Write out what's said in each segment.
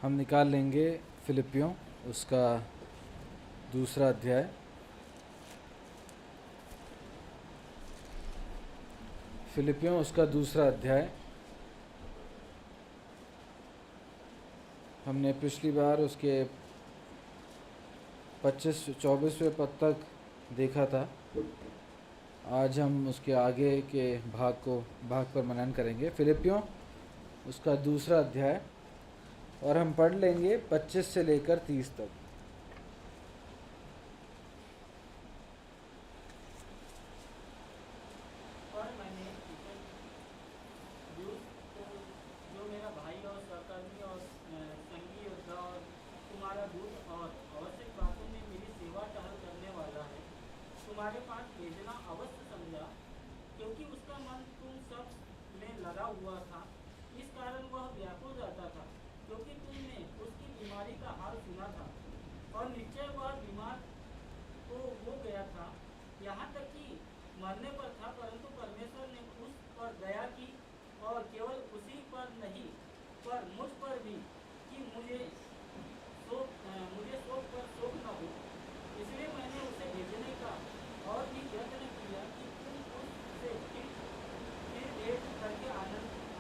हम निकाल लेंगे फिलिपियों उसका दूसरा अध्याय। फिलिपियों उसका दूसरा अध्याय हमने पिछली बार उसके 25-24वें पद तक देखा था। आज हम उसके आगे के भाग पर मनन करेंगे। फिलिपियों उसका दूसरा अध्याय, और हम पढ़ लेंगे 25 से लेकर 30 तक। और मैंने यूथ को, जो मेरा भाई और सहकर्मी और संगी योद्धा और तुम्हारा दूत और आवश्यक बातों में मेरी सेवा टहल करने वाला है, तुम्हारे पास भेजना अवश्य समझा, क्योंकि उसका मन तुम सब में लगा हुआ था। इस कारण वह व्याकुल रहता था, क्योंकि तुमने उसकी बीमारी का हाल सुना था, और निश्चय वह बीमार तो हो गया था, यहाँ तक कि मरने पर था, परंतु परमेश्वर ने उस पर दया की, और केवल उसी पर नहीं पर मुझ पर भी, कि मुझे शोक पर शोक न हो। इसलिए मैंने उसे भेजने का और भी यत्न किया कि तुम उससे फिर भेंट करके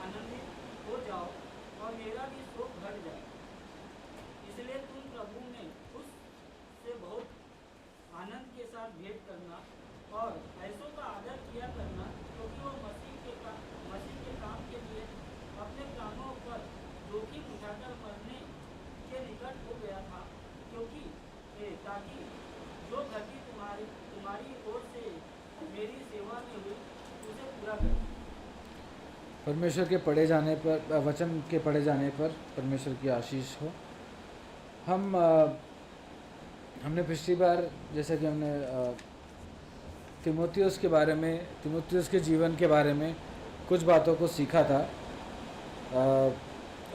आनंदित हो जाओ और मेरा भी शोक घट जाए। इसलिए तुम प्रभु में उससे बहुत आनंद के साथ भेंट करना और ऐसों का आदर किया करना, क्योंकि वो मसीह के काम के लिए अपने प्राणों पर जोखिम उठाकर मरने के निकट हो गया था, ताकि जो गति तुम्हारी ओर से मेरी सेवा में हुई उसे पूरा कर। परमेश्वर के पढ़े जाने पर, वचन के पढ़े जाने पर परमेश्वर की आशीष हो। हमने पिछली बार, जैसा कि हमने तिमोथियस के बारे में, तिमोथियस के जीवन के बारे में कुछ बातों को सीखा था।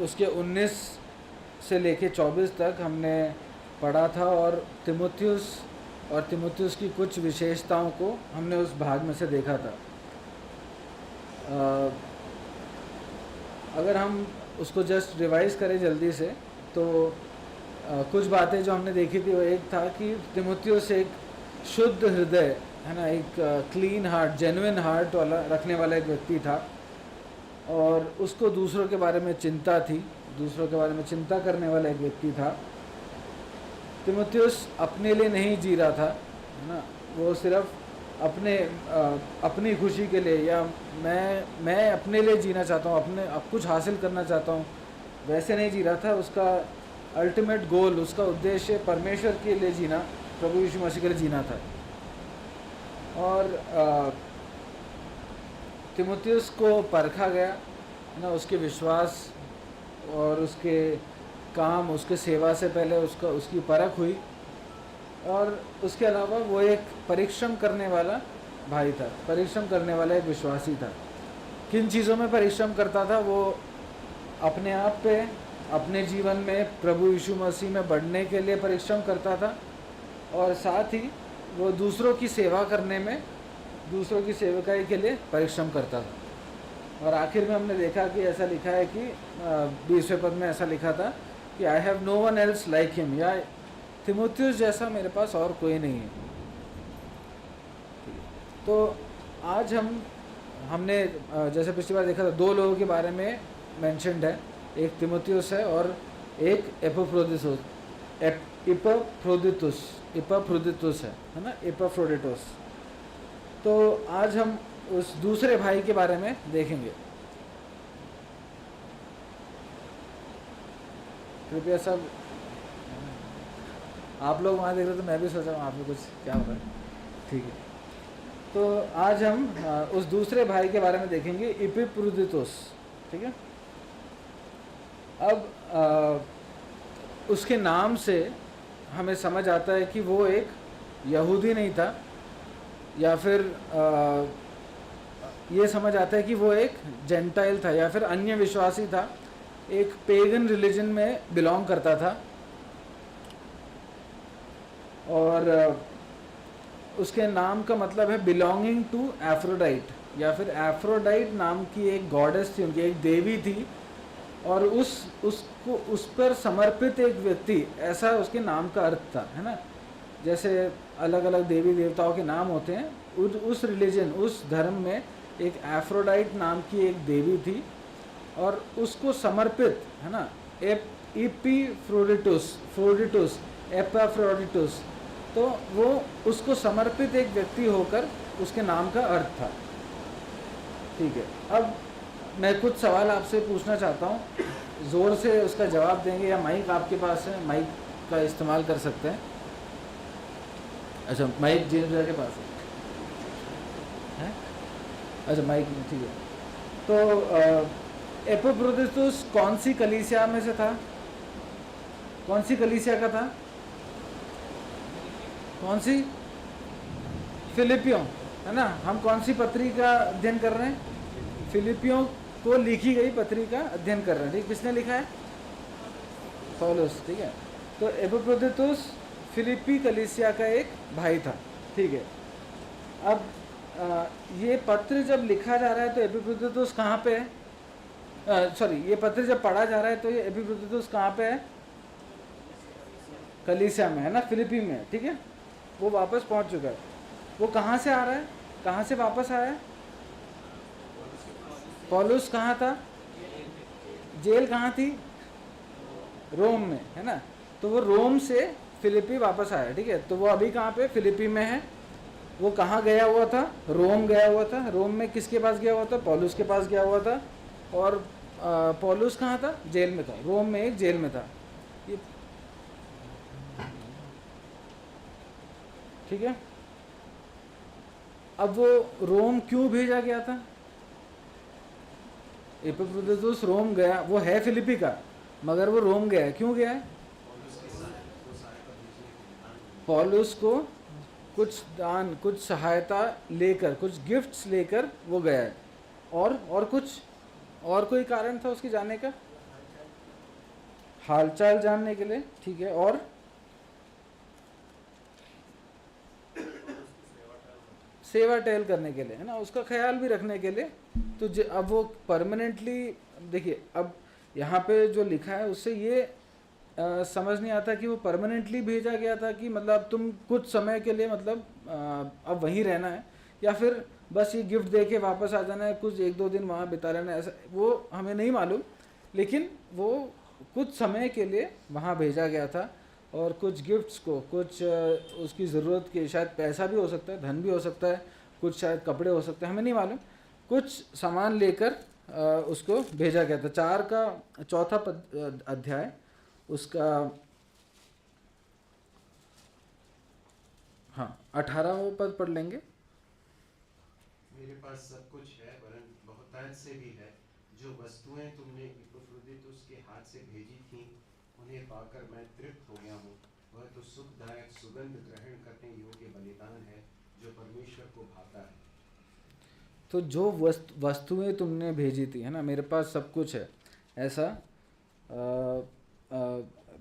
उसके 19 से लेके 24 तक हमने पढ़ा था, और तिमोथियस की कुछ विशेषताओं को हमने उस भाग में से देखा था। अगर हम उसको जस्ट रिवाइज करें जल्दी से, तो कुछ बातें जो हमने देखी थी वो एक था कि तिमोथियस एक शुद्ध हृदय, है ना, एक क्लीन हार्ट, जेन्युइन हार्ट वाला रखने वाला एक व्यक्ति था, और उसको दूसरों के बारे में चिंता थी, दूसरों के बारे में चिंता करने वाला एक व्यक्ति था। तिमोथियस अपने लिए नहीं जी रहा था, है ना, वो सिर्फ अपनी खुशी के लिए, या मैं अपने लिए जीना चाहता हूँ, अब कुछ हासिल करना चाहता हूँ, वैसे नहीं जी रहा था। उसका अल्टीमेट गोल, उसका उद्देश्य परमेश्वर के लिए जीना, प्रभु यीशु मसीह के लिए जीना था। और तिमोथियस को परखा गया ना, उसके विश्वास और उसके काम, उसके सेवा से पहले उसकी परख हुई। और उसके अलावा वो एक परिश्रम करने वाला भाई था, परिश्रम करने वाला एक विश्वासी था। किन चीज़ों में परिश्रम करता था? वो अपने आप पे, अपने जीवन में प्रभु यीशु मसीह में बढ़ने के लिए परिश्रम करता था, और साथ ही वो दूसरों की सेवा करने में, दूसरों की सेवकाई के लिए परिश्रम करता था। और आखिर में हमने देखा कि ऐसा लिखा है कि 20वें पद में ऐसा लिखा था कि I have no one else like him, या तिमोथियस जैसा मेरे पास और कोई नहीं है। तो आज हमने जैसे पिछली बार देखा था, 2 लोगों के बारे में मेंशन्ड है, एक तिमोथियस है और एक इपफ्रोदितुस है ना, इपफ्रोडिटुस। तो आज हम उस दूसरे भाई के बारे में देखेंगे। कृपया सब, आप लोग वहाँ देख रहे तो मैं भी सोचा वहाँ पे कुछ क्या होगा, ठीक है। तो आज हम उस दूसरे भाई के बारे में देखेंगे, इपफ्रोदितुस, ठीक है। अब उसके नाम से हमें समझ आता है कि वो एक यहूदी नहीं था, या फिर ये समझ आता है कि वो एक जेंटाइल था, या फिर अन्य विश्वासी था, एक पेगन रिलीजन में बिलोंग करता था। और उसके नाम का मतलब है बिलोंगिंग टू एफ्रोडाइट, या फिर एफ्रोडाइट नाम की एक गॉडेस थी, उनकी एक देवी थी, और उसको उस पर समर्पित एक व्यक्ति, ऐसा उसके नाम का अर्थ था, है ना। जैसे अलग अलग देवी देवताओं के नाम होते हैं, उस रिलीजन, उस धर्म में एक एफ्रोडाइट नाम की एक देवी थी और उसको समर्पित, है ना, फ्रोडिटुस, एपाफ्रोडिटुस, तो वो उसको समर्पित एक व्यक्ति होकर उसके नाम का अर्थ था। ठीक है, अब मैं कुछ सवाल आपसे पूछना चाहता हूँ, ज़ोर से उसका जवाब देंगे, या माइक आपके पास है, माइक का इस्तेमाल कर सकते हैं। अच्छा, माइक जेम्स भैया के पास है? अच्छा, माइक, ठीक है। तो एपिफ्रोडिटुस कौन सी कलीसिया में से था? कौन सी कलीसिया का था? कौन सी? फिलिपियों, है ना। हम कौन सी पत्री का अध्ययन कर रहे हैं? फिलिपियों को लिखी गई पत्री का अध्ययन कर रहे हैं। ठीक, किसने लिखा है? पौलुस। ठीक है, तो एपिफ्रोडिटुस फिलिपी कलीसिया का एक भाई था। ठीक है, अब ये पत्र जब लिखा जा रहा है तो एपिफ्रोडिटुस कहाँ पे है? सॉरी, ये पत्र जब पढ़ा जा रहा है तो ये एपिफ्रोडिटुस कहाँ पे है? कलीसिया में, है ना, फिलिपी में है। ठीक है, वो वापस पहुंच चुका है। वो कहाँ से आ रहा है? कहाँ से वापस आया है? पौलुस कहाँ था? जेल कहाँ थी? रोम में, है ना। तो वो रोम से फिलिपी वापस आया। ठीक है, तो वो अभी कहाँ पे? फिलिपी में है। वो कहाँ गया हुआ था? रोम गया हुआ था। रोम में किसके पास गया हुआ था? पौलुस के पास गया हुआ था। और पौलुस कहाँ था? जेल में था, रोम में एक जेल में था। ये ठीक है। अब वो रोम क्यों भेजा गया था? एपिफ्रोडिटुस रोम गया, वो है फिलिपी का, मगर वो रोम गया, क्यों गया है? पौलुस को कुछ दान, कुछ सहायता लेकर, कुछ गिफ्ट्स लेकर वो गया है। और कुछ, और कोई कारण था उसके जाने का? हालचाल जानने के लिए। ठीक है, और सेवा टहल करने के लिए, है ना, उसका ख्याल भी रखने के लिए। तो अब वो परमानेंटली, देखिए अब यहाँ पे जो लिखा है उससे ये समझ नहीं आता कि वो परमानेंटली भेजा गया था, कि मतलब तुम कुछ समय के लिए, मतलब अब वहीं रहना है, या फिर बस ये गिफ्ट दे के वापस आ जाना है, कुछ 1-2 दिन वहाँ बिता लेना है, ऐसा वो हमें नहीं मालूम। लेकिन वो कुछ समय के लिए वहाँ भेजा गया था, और कुछ गिफ्ट्स को, कुछ उसकी ज़रूरत के, शायद पैसा भी हो सकता है, धन भी हो सकता है, कुछ शायद कपड़े हो सकते हैं, हमें नहीं मालूम, कुछ सामान लेकर उसको भेजा गया था। 4 का 4था अध्याय, उसका, हाँ, 18वां पद पढ़ लेंगे। मेरे पास सब कुछ है, वरन बहुतायत से भी है। जो वस्तुएं तुमने इपफ्रोदितुस के हाथ से भेजी थीं, उन्हें पाकर मैं तृप्त हो गया हूँ। वह तो सुखदायक सुगंध ग्रहण करने योग्य बलिदान है, जो परमेश्वर को भाता है। तो जो वस्तुएं तुमने भेजी थी, है ना, मेरे पास सब कुछ है, ऐसा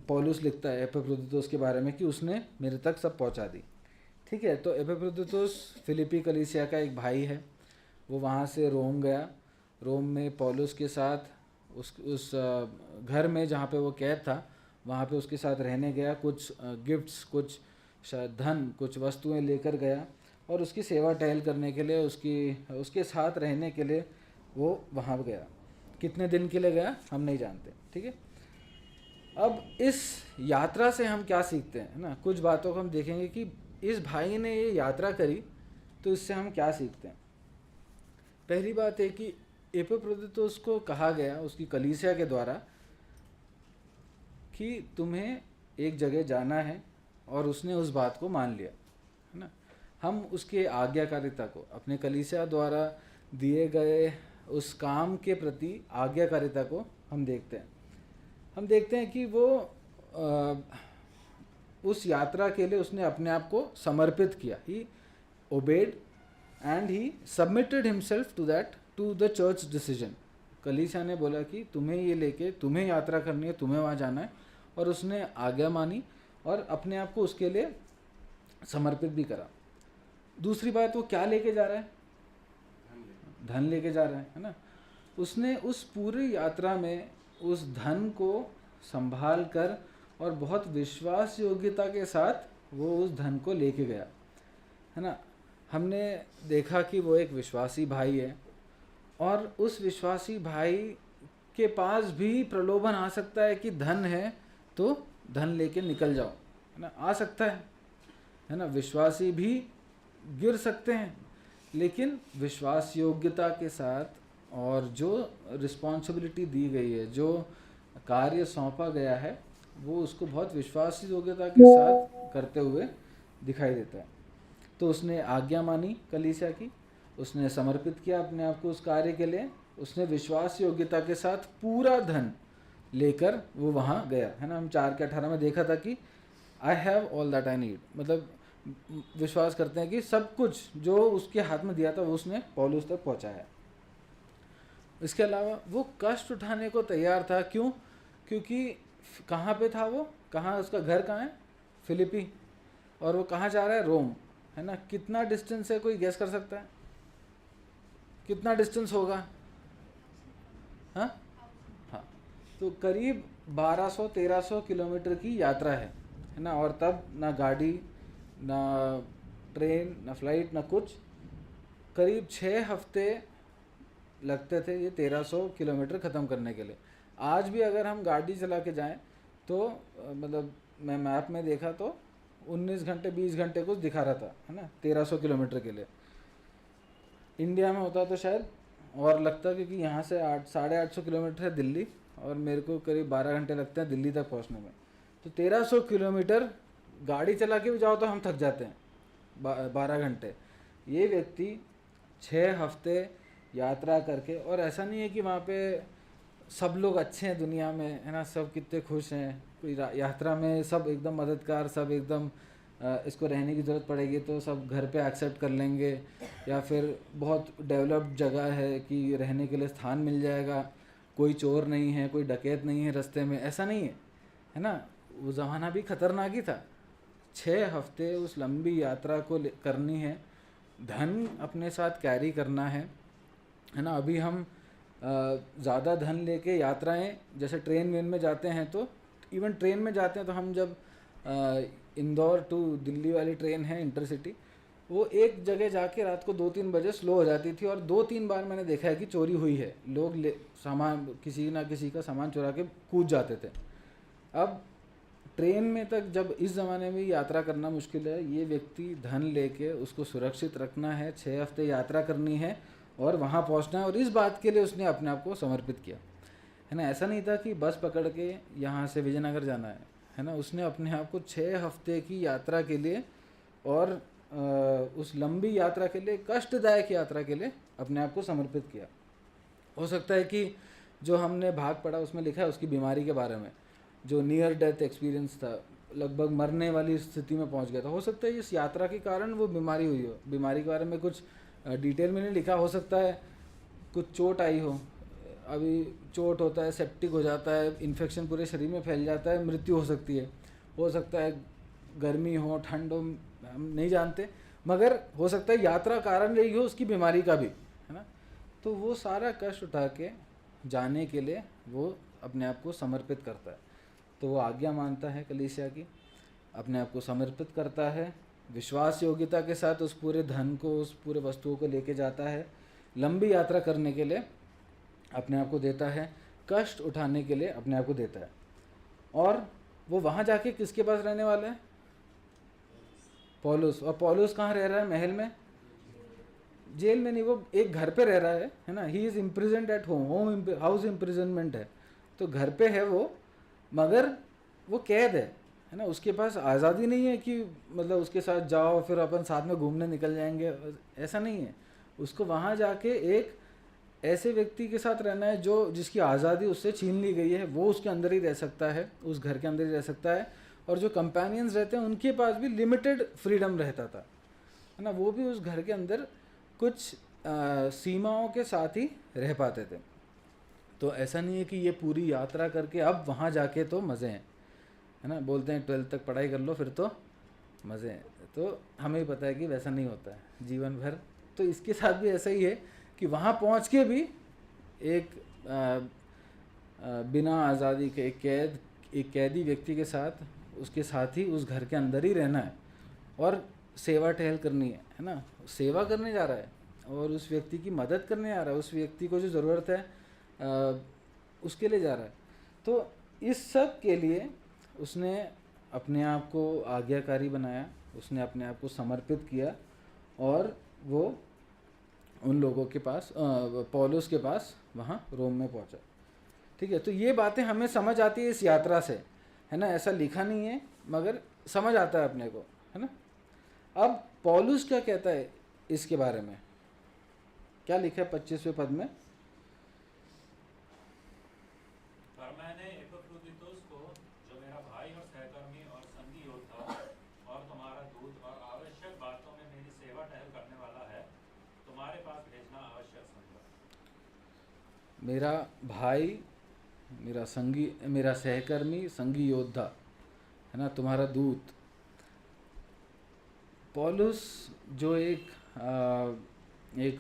पौलुस लिखता है एपिफ्रोदितुस के बारे में, कि उसने मेरे तक सब पहुंचा दी। ठीक है, तो एपिफ्रोदितुस फिलिपी कलीसिया का एक भाई है। वो वहाँ से रोम गया। रोम में पौलुस के साथ उस घर में जहाँ पे वो कैद था, वहाँ पे उसके साथ रहने गया। कुछ गिफ्ट्स, कुछ शायद धन, कुछ वस्तुएं लेकर गया, और उसकी सेवा टहल करने के लिए, उसके साथ रहने के लिए वो वहाँ गया। कितने दिन के लिए गया हम नहीं जानते। ठीक है, अब इस यात्रा से हम क्या सीखते हैं, है ना, कुछ बातों को हम देखेंगे कि इस भाई ने ये यात्रा करी तो इससे हम क्या सीखते हैं। पहली बात है कि एपिफ्रोदितुस को कहा गया उसकी कलीसिया के द्वारा कि तुम्हें एक जगह जाना है, और उसने उस बात को मान लिया, है ना। हम उसके आज्ञाकारिता को, अपने कलीसिया द्वारा दिए गए उस काम के प्रति आज्ञाकारिता को हम देखते हैं। हम देखते हैं कि वो उस यात्रा के लिए उसने अपने आप को समर्पित किया। He obeyed and he submitted himself to the church decision. कलीसिया ने बोला कि तुम्हें ये लेके, तुम्हें यात्रा करनी है, तुम्हें वहाँ जाना है, और उसने आज्ञा मानी और अपने आप को उसके लिए समर्पित भी करा। दूसरी बात, वो क्या लेके जा रहा है? धन लेके जा रहा है ना। उसने उस पूरी यात्रा में उस धन को संभाल कर और बहुत विश्वास योग्यता के साथ वो उस धन को लेके गया, है ना। हमने देखा कि वो एक विश्वासी भाई है और उस विश्वासी भाई के पास भी प्रलोभन आ सकता है कि धन है तो धन लेके निकल जाओ, है ना, आ सकता है ना। विश्वासी भी गिर सकते हैं, लेकिन विश्वास योग्यता के साथ और जो रिस्पॉन्सिबिलिटी दी गई है, जो कार्य सौंपा गया है, वो उसको बहुत विश्वास योग्यता के साथ करते हुए दिखाई देता है। तो उसने आज्ञा मानी कलीसिया की, उसने समर्पित किया अपने आप को उस कार्य के लिए, उसने विश्वास योग्यता के साथ पूरा धन लेकर वो वहाँ गया, है ना। हम 4:18 में देखा था कि I have all that I need, मतलब विश्वास करते हैं कि सब कुछ जो उसके हाथ में दिया था वो उसने पौलुस तक पहुँचाया। इसके अलावा वो कष्ट उठाने को तैयार था। क्यों? क्योंकि कहाँ पे था वो, कहाँ उसका घर कहाँ है? फिलिपी। और वो कहाँ जा रहा है? रोम, है ना। कितना डिस्टेंस है, कोई गेस कर सकता है कितना डिस्टेंस होगा? हाँ, तो करीब 1200-1300 किलोमीटर की यात्रा है ना। और तब ना गाड़ी, ना ट्रेन, ना फ्लाइट, ना कुछ। करीब 6 हफ्ते लगते थे ये 1300 किलोमीटर ख़त्म करने के लिए। आज भी अगर हम गाड़ी चला के जाएं तो मतलब मैं मैप में देखा तो 19 घंटे 20 घंटे कुछ दिखा रहा था, है ना, 1300 किलोमीटर के लिए। इंडिया में होता तो शायद और लगता, क्योंकि यहाँ से 800-850 किलोमीटर है दिल्ली, और मेरे को करीब 12 घंटे लगते हैं दिल्ली तक पहुँचने में। तो 1300 किलोमीटर गाड़ी चला के भी जाओ तो हम थक जाते हैं 12 घंटे। ये व्यक्ति 6 हफ्ते यात्रा करके, और ऐसा नहीं है कि वहाँ पे सब लोग अच्छे हैं दुनिया में, है ना, सब कितने खुश हैं, कोई यात्रा में सब एकदम मददगार, सब एकदम इसको रहने की ज़रूरत पड़ेगी तो सब घर पे एक्सेप्ट कर लेंगे, या फिर बहुत डेवलप्ड जगह है कि रहने के लिए स्थान मिल जाएगा, कोई चोर नहीं है, कोई डकैत नहीं है रास्ते में, ऐसा नहीं है ना। वो ज़माना भी ख़तरनाक ही था। 6 हफ्ते उस लंबी यात्रा को करनी है, धन अपने साथ कैरी करना है ना। अभी हम ज़्यादा धन लेके यात्राएं, जैसे ट्रेन वेन में जाते हैं, तो इवन ट्रेन में जाते हैं तो हम जब इंदौर टू दिल्ली वाली ट्रेन है इंटरसिटी, वो एक जगह जाके रात को 2-3 बजे स्लो हो जाती थी, और 2-3 बार मैंने देखा है कि चोरी हुई है। लोग सामान, किसी ना किसी का सामान चुरा के कूद जाते थे। अब ट्रेन में तक जब इस ज़माने में यात्रा करना मुश्किल है, ये व्यक्ति धन लेके उसको सुरक्षित रखना है, 6 हफ्ते यात्रा करनी है और वहाँ पहुँचना है, और इस बात के लिए उसने अपने आप को समर्पित किया, है ना। ऐसा नहीं था कि बस पकड़ के यहाँ से विजयनगर जाना है ना। उसने अपने आप को 6 हफ्ते की यात्रा के लिए और उस लंबी यात्रा के लिए, कष्टदायक यात्रा के लिए अपने आप को समर्पित किया। हो सकता है कि जो हमने भाग पढ़ा उसमें लिखा है उसकी बीमारी के बारे में, जो नियर डेथ एक्सपीरियंस था, लगभग मरने वाली स्थिति में पहुंच गया था। हो सकता है इस यात्रा के कारण वो बीमारी हुई हो। बीमारी के बारे में कुछ डिटेल में नहीं लिखा। हो सकता है कुछ चोट आई हो, अभी चोट होता है, सेप्टिक हो जाता है, इन्फेक्शन पूरे शरीर में फैल जाता है, मृत्यु हो सकती है। हो सकता है गर्मी हो, ठंड हो, हम नहीं जानते, मगर हो सकता है यात्रा कारण रही हो उसकी बीमारी का भी, है ना। तो वो सारा कष्ट उठा के जाने के लिए वो अपने आप को समर्पित करता है। तो वो आज्ञा मानता है कलीसिया की, अपने आप को समर्पित करता है, विश्वास योग्यता के साथ उस पूरे धन को, उस पूरे वस्तुओं को लेके जाता है, लंबी यात्रा करने के लिए अपने आप को देता है, कष्ट उठाने के लिए अपने आप को देता है। और वो वहाँ जाके किसके पास रहने वाला है? पौलुस। और पौलुस कहाँ रह रहा है? महल में, जेल में नहीं, वो एक घर पे रह रहा है ना। He is imprisoned at home, house imprisonment है, तो घर पे है वो, मगर वो कैद है ना। उसके पास आज़ादी नहीं है कि मतलब उसके साथ जाओ फिर अपन साथ में घूमने निकल जाएंगे, ऐसा नहीं है। उसको वहाँ जाके एक ऐसे व्यक्ति के साथ रहना है जो जिसकी आज़ादी उससे छीन ली गई है, वो उसके अंदर ही रह सकता है, उस घर के अंदर ही रह सकता है। और जो कंपेनियंस रहते हैं उनके पास भी लिमिटेड फ्रीडम रहता था, है ना। वो भी उस घर के अंदर कुछ सीमाओं के साथ ही रह पाते थे। तो ऐसा नहीं है कि ये पूरी यात्रा करके अब वहाँ जाके तो मज़े हैं, है ना। बोलते हैं 12th तक पढ़ाई कर लो फिर तो मज़े हैं, तो हमें पता है कि वैसा नहीं होता है जीवन भर। तो इसके साथ भी ऐसा ही है कि वहाँ पहुँच के भी एक बिना आज़ादी के एक कैदी व्यक्ति के साथ, उसके साथ ही उस घर के अंदर ही रहना है और सेवा टहल करनी है ना। सेवा करने जा रहा है और उस व्यक्ति की मदद करने जा रहा है, उस व्यक्ति को जो ज़रूरत है उसके लिए जा रहा है। तो इस सब के लिए उसने अपने आप को आज्ञाकारी बनाया, उसने अपने आप को समर्पित किया और वो उन लोगों के पास, पौलुस के पास वहाँ रोम में पहुँचा। ठीक है, तो ये बातें हमें समझ आती है इस यात्रा से, है ना। ऐसा लिखा नहीं है मगर समझ आता है अपने को, है ना। अब पौलुस क्या कहता है इसके बारे में, क्या लिखा है 25वें पद में? पर मैंने एपफ्रोदितुस को, जो मेरा भाई और सहकर्मी और संगी योद्धा और तुम्हारा दूत और आवश्यक बातों में मेरी सेवा टहल करने वाला है, तुम्हारे पास भेजना आवश्यक समझा। मेरा भाई, मेरा संगी, मेरा सहकर्मी, संगी योद्धा, है ना, तुम्हारा दूत। पौलुस जो एक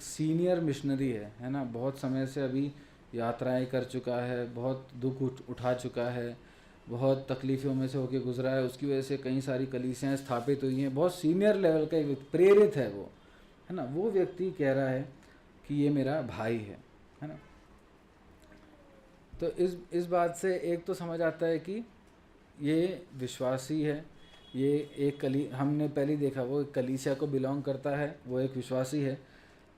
सीनियर मिशनरी है ना, बहुत समय से अभी यात्राएं कर चुका है, बहुत दुख उठा चुका है, बहुत तकलीफ़ों में से होके गुजरा है, उसकी वजह से कई सारी कलीसियाँ स्थापित हुई हैं, बहुत सीनियर लेवल का एक प्रेरित है वो, है ना। वो व्यक्ति कह रहा है कि ये मेरा भाई है ना। तो इस बात से एक तो समझ आता है कि ये विश्वासी है, ये एक हमने पहले देखा वो एक कलीसिया को बिलोंग करता है, वो एक विश्वासी है।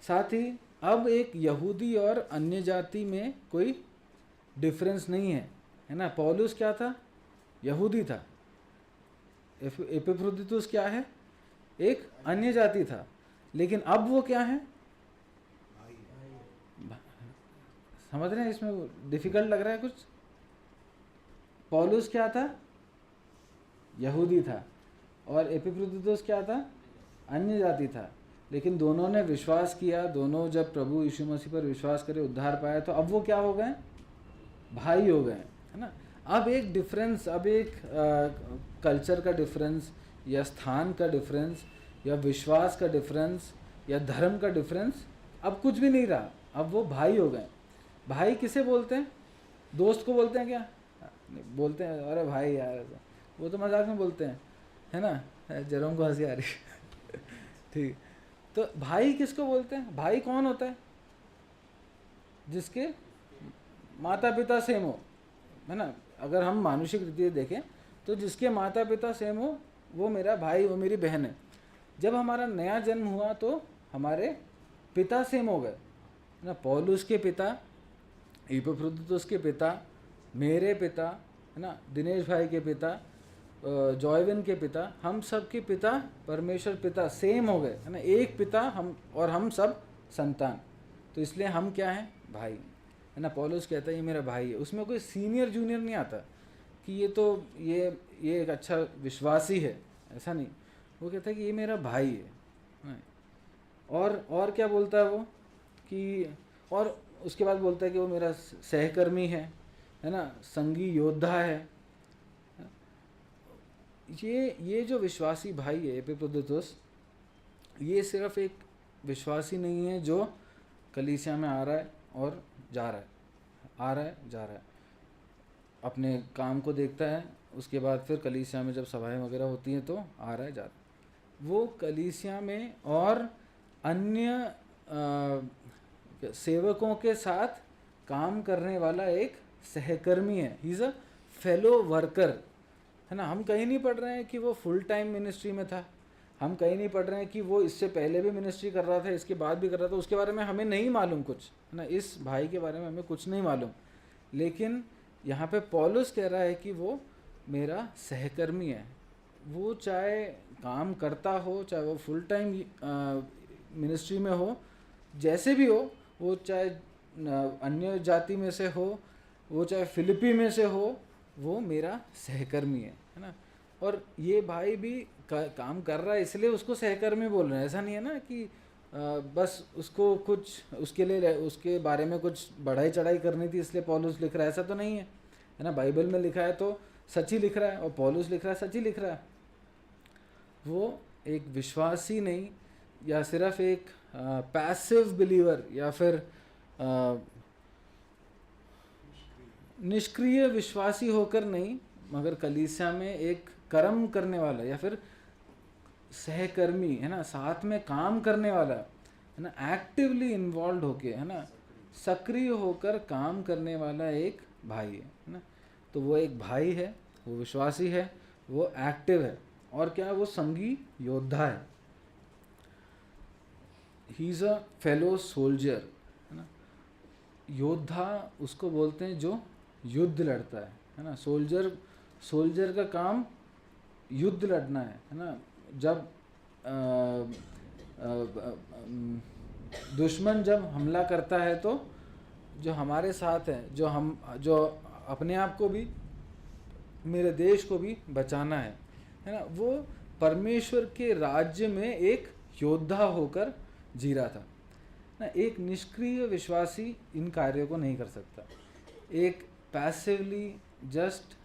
साथ ही अब एक यहूदी और अन्य जाति में कोई डिफरेंस नहीं है ना। पौलुस क्या था? यहूदी था। एपिफ्रोदितुस क्या है? एक अन्य जाति था। लेकिन अब वो क्या है? समझ रहे हैं? इसमें डिफिकल्ट लग रहा है कुछ? पौलुस क्या था? यहूदी था। और एपिफ्रोदितुस क्या था? अन्य जाति था। लेकिन दोनों ने विश्वास किया, दोनों जब प्रभु यीशु मसीह पर विश्वास करे, उद्धार पाया, तो अब वो क्या हो गए? भाई हो गए, है ना। अब एक डिफरेंस, अब एक कल्चर का डिफरेंस या स्थान का डिफरेंस या विश्वास का डिफरेंस या धर्म का डिफरेंस अब कुछ भी नहीं रहा। अब वो भाई हो गए। भाई किसे बोलते हैं? दोस्त को बोलते हैं क्या? बोलते हैं अरे भाई यार, वो तो मजाक में बोलते हैं, है ना। जेरोम को हंसी आ रही है ठीक। तो भाई किसको बोलते हैं? भाई कौन होता है? जिसके माता पिता सेम हो, है ना। अगर हम मानुषिक रीति देखें तो जिसके माता पिता सेम हो वो मेरा भाई, वो मेरी बहन है। जब हमारा नया जन्म हुआ तो हमारे पिता सेम हो गए ना। पौलुस के पिता, एपिफ्रोदितुस के पिता, मेरे पिता, है ना, दिनेश भाई के पिता, जॉयविन के पिता, हम सब के पिता परमेश्वर पिता सेम हो गए, है ना। एक पिता हम, और हम सब संतान। तो इसलिए हम क्या हैं? भाई, है ना। पौलुस कहता है ये मेरा भाई है। उसमें कोई सीनियर जूनियर नहीं आता कि ये तो ये एक अच्छा विश्वासी है, ऐसा नहीं। वो कहता है कि ये मेरा भाई है। और क्या बोलता है वो कि, और उसके बाद बोलता है कि वो मेरा सहकर्मी है ना, संगी योद्धा है। ये जो विश्वासी भाई है एपिफ्रोदितुस, ये सिर्फ एक विश्वासी नहीं है जो कलीसिया में आ रहा है और जा रहा है, आ रहा है जा रहा है, अपने काम को देखता है, उसके बाद फिर कलीसिया में जब सभाएं वगैरह होती हैं तो आ रहा है जा रहा है। वो कलीसिया में और अन्य सेवकों के साथ काम करने वाला एक सहकर्मी है। He is a fellow worker, है ना। हम कहीं नहीं पढ़ रहे हैं कि वो फुल टाइम मिनिस्ट्री में था, हम कहीं नहीं पढ़ रहे हैं कि वो इससे पहले भी मिनिस्ट्री कर रहा था, इसके बाद भी कर रहा था, उसके बारे में हमें नहीं मालूम कुछ, है ना। इस भाई के बारे में हमें कुछ नहीं मालूम। लेकिन यहाँ पे पौलुस कह रहा है कि वो मेरा सहकर्मी है। वो चाहे काम करता हो, चाहे वो फुल टाइम मिनिस्ट्री में हो, जैसे भी हो, वो चाहे अन्य जाति में से हो, वो चाहे फिलिपी में से हो, वो मेरा सहकर्मी है ना। और ये भाई भी काम कर रहा है इसलिए उसको सहकर्मी बोल रहे हैं। ऐसा नहीं है ना कि बस उसको कुछ उसके लिए उसके बारे में कुछ बढ़ाई चढ़ाई करनी थी इसलिए पौलुस लिख रहा है, ऐसा तो नहीं है ना। बाइबल में लिखा है तो सच ही लिख रहा है और पौलुस लिख रहा है सच ही लिख रहा है। वो एक विश्वासी नहीं या सिर्फ एक पैसिव बिलीवर या फिर निष्क्रिय विश्वासी होकर नहीं, मगर कलीसिया में एक कर्म करने वाला या फिर सहकर्मी है ना, साथ में काम करने वाला है ना, एक्टिवली इन्वॉल्व होके है ना, सक्रिय होकर काम करने वाला एक भाई है ना। तो वो एक भाई है, वो विश्वासी है, वो एक्टिव है, और क्या है, वो संगी योद्धा है। He is a fellow soldier है ना। योद्धा उसको बोलते हैं जो युद्ध लड़ता है ना। सोल्जर का काम युद्ध लड़ना है ना। जब दुश्मन जब हमला करता है तो जो हमारे साथ है, जो अपने आप को भी मेरे देश को भी बचाना है ना, वो परमेश्वर के राज्य में एक योद्धा होकर जी रहा था ना। एक निष्क्रिय विश्वासी इन कार्यों को नहीं कर सकता। एक पैसिवली जस्ट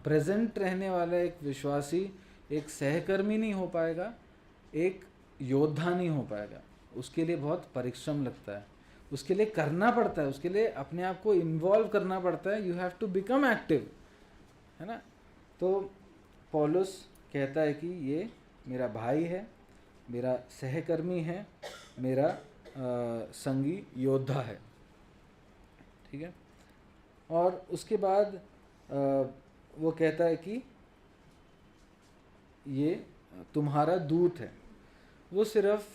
प्रेजेंट रहने वाला एक विश्वासी एक सहकर्मी नहीं हो पाएगा, एक योद्धा नहीं हो पाएगा। उसके लिए बहुत परिश्रम लगता है, उसके लिए करना पड़ता है, उसके लिए अपने आप को इन्वॉल्व करना पड़ता है। You have to become active है ना। तो पौलुस कहता है कि ये मेरा भाई है, मेरा सहकर्मी है, मेरा संगी योद्धा है, ठीक है। और उसके बाद वो कहता है कि ये तुम्हारा दूत है। वो सिर्फ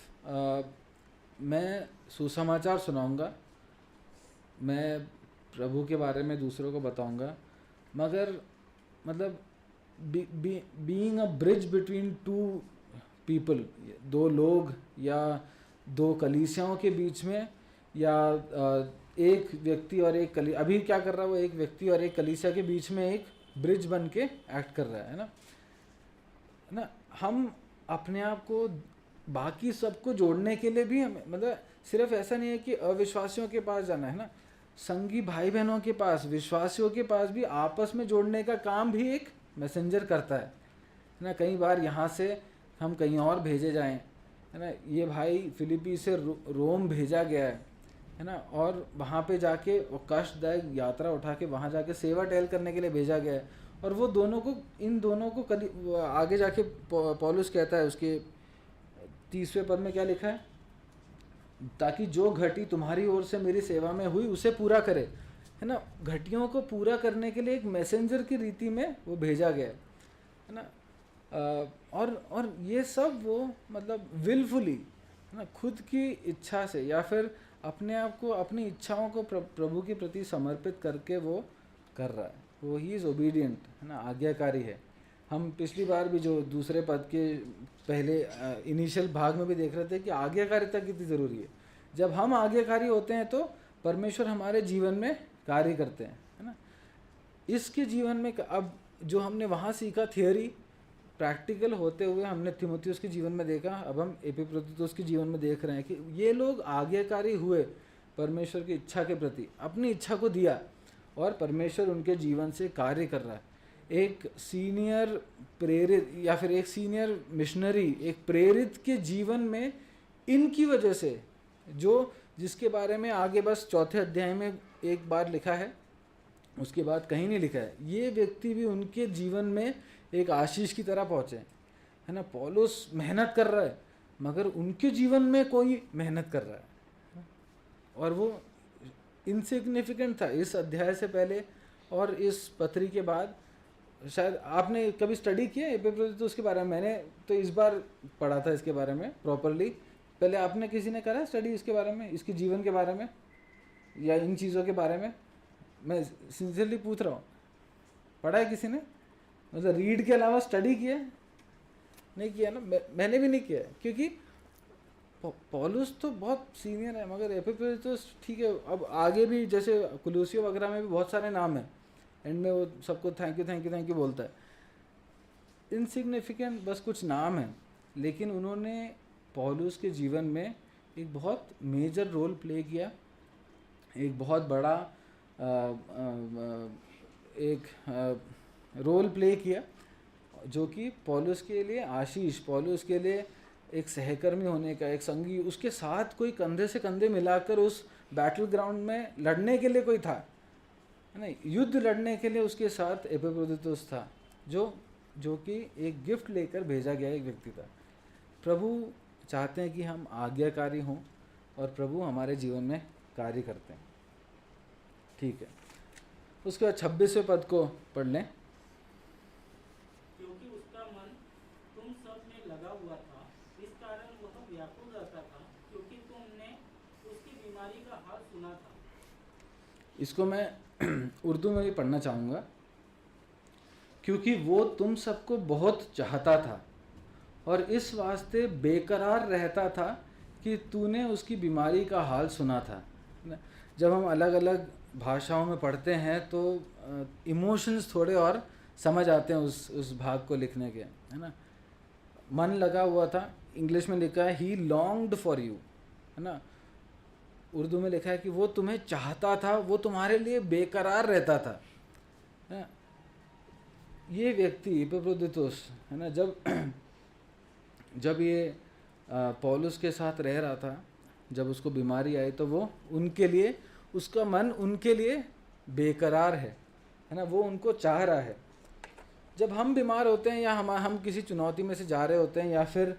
मैं सुसमाचार सुनाऊंगा, मैं प्रभु के बारे में दूसरों को बताऊंगा, मगर मतलब being a bridge between two people, दो लोग या दो कलीसियाओं के बीच में, या एक व्यक्ति और एक अभी क्या कर रहा है वो, एक व्यक्ति और एक कलीसिया के बीच में एक ब्रिज बन के एक्ट कर रहा है ना। हम अपने आप को बाकी सबको जोड़ने के लिए भी हमें, मतलब सिर्फ ऐसा नहीं है कि अविश्वासियों के पास जाना है ना, संगी भाई बहनों के पास, विश्वासियों के पास भी आपस में जोड़ने का काम भी एक मैसेंजर करता है ना। कई बार यहाँ से हम कहीं और भेजे जाएं है ना। ये भाई फिलिपी से रोम भेजा गया है ना, और वहाँ पे जाके वो कष्टदायक यात्रा उठा के वहाँ जाके सेवा टहल करने के लिए भेजा गया है। और वो दोनों को, इन दोनों को आगे जाके पौलुस कहता है उसके 30वें पद में क्या लिखा है, ताकि जो घटी तुम्हारी ओर से मेरी सेवा में हुई उसे पूरा करे है ना। घटियों को पूरा करने के लिए एक मैसेंजर की रीति में वो भेजा गया है ना। और ये सब वो मतलब विलफुली है ना, खुद की इच्छा से या फिर अपने आप को, अपनी इच्छाओं को प्रभु के प्रति समर्पित करके वो कर रहा है। वो ही इज़ ओबीडियंट है ना, आज्ञाकारी है। हम पिछली बार भी जो दूसरे पद के पहले इनिशियल भाग में भी देख रहे थे कि आज्ञाकारिता कितनी ज़रूरी है। जब हम आज्ञाकारी होते हैं तो परमेश्वर हमारे जीवन में कार्य करते हैं है ना। इसके जीवन में अब जो हमने वहाँ सीखा थियोरी, प्रैक्टिकल होते हुए हमने तीमुथियुस के जीवन में देखा, अब हम एपिफ्रोदितुस के जीवन में देख रहे हैं कि ये लोग आज्ञाकारी हुए परमेश्वर की इच्छा के प्रति, अपनी इच्छा को दिया और परमेश्वर उनके जीवन से कार्य कर रहा है। एक सीनियर प्रेरित या फिर एक सीनियर मिशनरी, एक प्रेरित के जीवन में इनकी वजह से, जो जिसके बारे में आगे बस 4थे अध्याय में एक बार लिखा है, उसके बाद कहीं नहीं लिखा है, ये व्यक्ति भी उनके जीवन में एक आशीष की तरह पहुँचे है ना। पौलुस मेहनत कर रहा है मगर उनके जीवन में कोई मेहनत कर रहा है और वो इनसिग्निफिकेंट था इस अध्याय से पहले और इस पत्री के बाद। शायद आपने कभी स्टडी किया एपिफ्रोदितुस के बारे में? मैंने तो इस बार पढ़ा था इसके बारे में प्रॉपरली। पहले आपने किसी ने करा स्टडी इसके बारे में, इसके जीवन के बारे में या इन चीज़ों के बारे में? मैं सिंसियरली पूछ रहा हूँ, पढ़ा है किसी ने? मतलब रीड के अलावा स्टडी किया? नहीं किया ना। मैंने भी नहीं किया क्योंकि पौलुस तो बहुत सीनियर है मगर एपिफ्रोदितुस ठीक है। अब आगे भी जैसे कुलूसियो वगैरह में भी बहुत सारे नाम हैं, एंड में वो सबको थैंक यू बोलता है। इनसिग्निफिकेंट बस कुछ नाम हैं, लेकिन उन्होंने पौलुस के जीवन में एक बहुत मेजर रोल प्ले किया, एक बहुत बड़ा रोल प्ले किया जो कि पौलुस के लिए आशीष, पौलुस के लिए एक सहकर्मी होने का, एक संगी, उसके साथ कोई कंधे से कंधे मिलाकर उस बैटल ग्राउंड में लड़ने के लिए कोई था है ना, युद्ध लड़ने के लिए उसके साथ एपिफ्रोदितुस था, जो कि एक गिफ्ट लेकर भेजा गया एक व्यक्ति था। प्रभु चाहते हैं कि हम आज्ञाकारी हों और प्रभु हमारे जीवन में कार्य करते हैं। ठीक है, उसके बाद 26वें पद को पढ़ लें। क्योंकि उसका मन तुम सब में लगा हुआ था, इस कारण वह व्याकुल रहता था, क्योंकि तुमने उसकी बीमारी का हाल सुना था। इसको मैं उर्दू में भी पढ़ना चाहूँगा। क्योंकि वो तुम सबको बहुत चाहता था और इस वास्ते बेकरार रहता था कि तूने उसकी बीमारी का हाल सुना था। जब हम अलग अलग भाषाओं में पढ़ते हैं तो इमोशंस थोड़े और समझ आते हैं उस भाग को लिखने के, है ना। मन लगा हुआ था, इंग्लिश में लिखा है ही लॉन्ग्ड फॉर यू, है ना। उर्दू में लिखा है कि वो तुम्हें चाहता था, वो तुम्हारे लिए बेकरार रहता था, है ना। ये व्यक्ति एपिफ्रोदितुस, है ना, जब ये पौलुस के साथ रह रहा था, जब उसको बीमारी आई तो वो उनके लिए, उसका मन उनके लिए बेकरार है ना, वो उनको चाह रहा है। जब हम बीमार होते हैं या हम किसी चुनौती में से जा रहे होते हैं या फिर